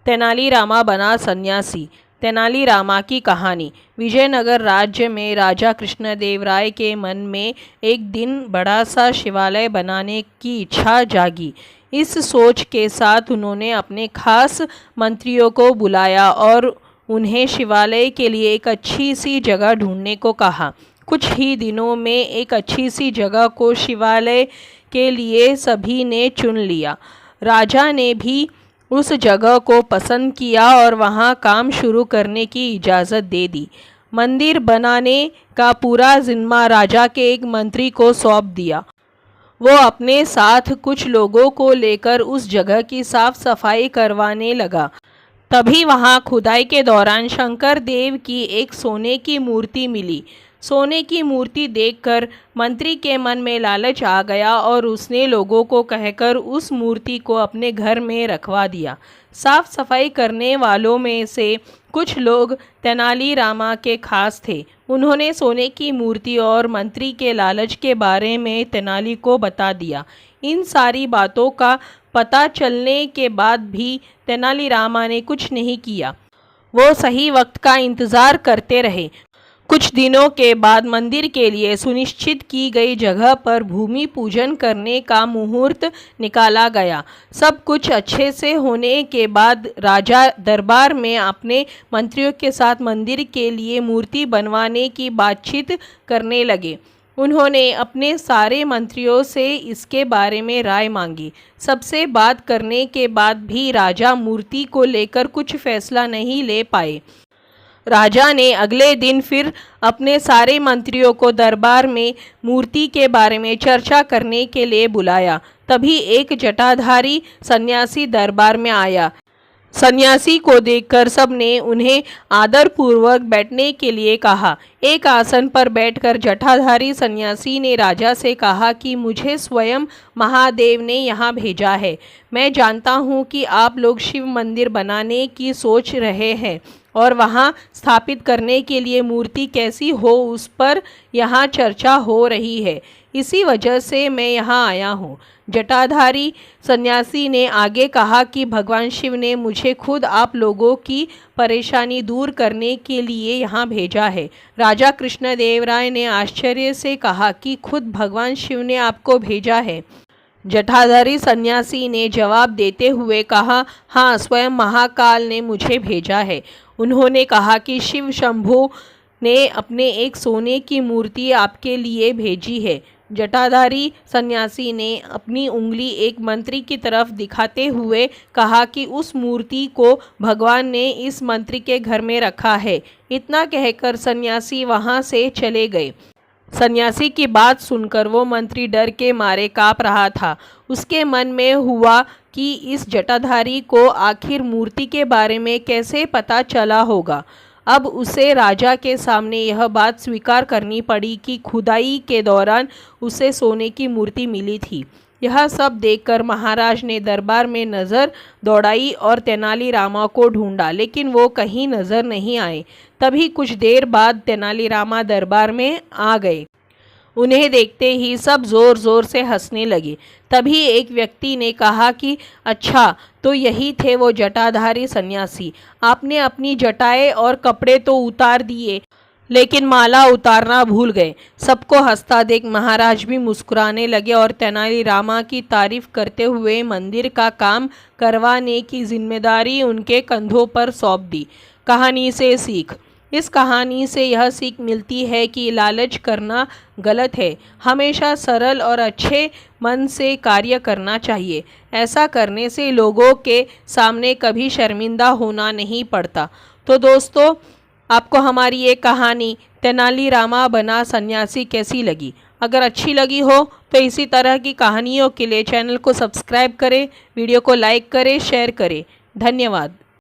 तेनालीरामा बना सन्यासी। तेनालीरामा की कहानी। विजयनगर राज्य में राजा कृष्णदेवराय के मन में एक दिन बड़ा सा शिवालय बनाने की इच्छा जागी। इस सोच के साथ उन्होंने अपने खास मंत्रियों को बुलाया और उन्हें शिवालय के लिए एक अच्छी सी जगह ढूंढने को कहा। कुछ ही दिनों में एक अच्छी सी जगह को शिवालय के लिए सभी ने चुन लिया। राजा ने भी उस जगह को पसंद किया और वहां काम शुरू करने की इजाज़त दे दी। मंदिर बनाने का पूरा जिम्मा राजा के एक मंत्री को सौंप दिया। वो अपने साथ कुछ लोगों को लेकर उस जगह की साफ सफाई करवाने लगा। तभी वहां खुदाई के दौरान शंकर देव की एक सोने की मूर्ति मिली। सोने की मूर्ति देखकर मंत्री के मन में लालच आ गया और उसने लोगों को कहकर उस मूर्ति को अपने घर में रखवा दिया। साफ सफाई करने वालों में से कुछ लोग तेनालीरामा के खास थे। उन्होंने सोने की मूर्ति और मंत्री के लालच के बारे में तेनाली को बता दिया। इन सारी बातों का पता चलने के बाद भी तेनालीरामा ने कुछ नहीं किया। वो सही वक्त का इंतज़ार करते रहे। कुछ दिनों के बाद मंदिर के लिए सुनिश्चित की गई जगह पर भूमि पूजन करने का मुहूर्त निकाला गया। सब कुछ अच्छे से होने के बाद राजा दरबार में अपने मंत्रियों के साथ मंदिर के लिए मूर्ति बनवाने की बातचीत करने लगे। उन्होंने अपने सारे मंत्रियों से इसके बारे में राय मांगी। सबसे बात करने के बाद भी राजा मूर्ति को लेकर कुछ फैसला नहीं ले पाए। राजा ने अगले दिन फिर अपने सारे मंत्रियों को दरबार में मूर्ति के बारे में चर्चा करने के लिए बुलाया। तभी एक जटाधारी सन्यासी दरबार में आया। सन्यासी को देखकर सबने उन्हें आदरपूर्वक बैठने के लिए कहा। एक आसन पर बैठकर जटाधारी सन्यासी ने राजा से कहा कि मुझे स्वयं महादेव ने यहाँ भेजा है। मैं जानता हूँ कि आप लोग शिव मंदिर बनाने की सोच रहे हैं और वहाँ स्थापित करने के लिए मूर्ति कैसी हो उस पर यहाँ चर्चा हो रही है। इसी वजह से मैं यहाँ आया हूँ। जटाधारी सन्यासी ने आगे कहा कि भगवान शिव ने मुझे खुद आप लोगों की परेशानी दूर करने के लिए यहाँ भेजा है। राजा कृष्णदेवराय ने आश्चर्य से कहा कि खुद भगवान शिव ने आपको भेजा है। जटाधारी सन्यासी ने जवाब देते हुए कहा, हाँ, स्वयं महाकाल ने मुझे भेजा है। उन्होंने कहा कि शिव शंभु ने अपने एक सोने की मूर्ति आपके लिए भेजी है। जटाधारी सन्यासी ने अपनी उंगली एक मंत्री की तरफ दिखाते हुए कहा कि उस मूर्ति को भगवान ने इस मंत्री के घर में रखा है। इतना कहकर सन्यासी वहां से चले गए। सन्यासी की बात सुनकर वो मंत्री डर के मारे काँप रहा था। उसके मन में हुआ कि इस जटाधारी को आखिर मूर्ति के बारे में कैसे पता चला होगा। अब उसे राजा के सामने यह बात स्वीकार करनी पड़ी कि खुदाई के दौरान उसे सोने की मूर्ति मिली थी। यह सब देखकर महाराज ने दरबार में नज़र दौड़ाई और तेनालीरामा को ढूंढा, लेकिन वो कहीं नज़र नहीं आए। तभी कुछ देर बाद तेनालीरामा दरबार में आ गए। उन्हें देखते ही सब ज़ोर ज़ोर से हंसने लगे। तभी एक व्यक्ति ने कहा कि अच्छा, तो यही थे वो जटाधारी सन्यासी। आपने अपनी जटाएं और कपड़े तो उतार दिए, लेकिन माला उतारना भूल गए। सबको हंसता देख महाराज भी मुस्कुराने लगे और तेनालीरामा की तारीफ करते हुए मंदिर का काम करवाने की जिम्मेदारी उनके कंधों पर सौंप दी। कहानी से सीख। इस कहानी से यह सीख मिलती है कि लालच करना गलत है। हमेशा सरल और अच्छे मन से कार्य करना चाहिए। ऐसा करने से लोगों के सामने कभी शर्मिंदा होना नहीं पड़ता। तो दोस्तों, आपको हमारी ये कहानी तेनालीरामा बना सन्यासी कैसी लगी? अगर अच्छी लगी हो तो इसी तरह की कहानियों के लिए चैनल को सब्सक्राइब करें, वीडियो को लाइक करें, शेयर करें। धन्यवाद।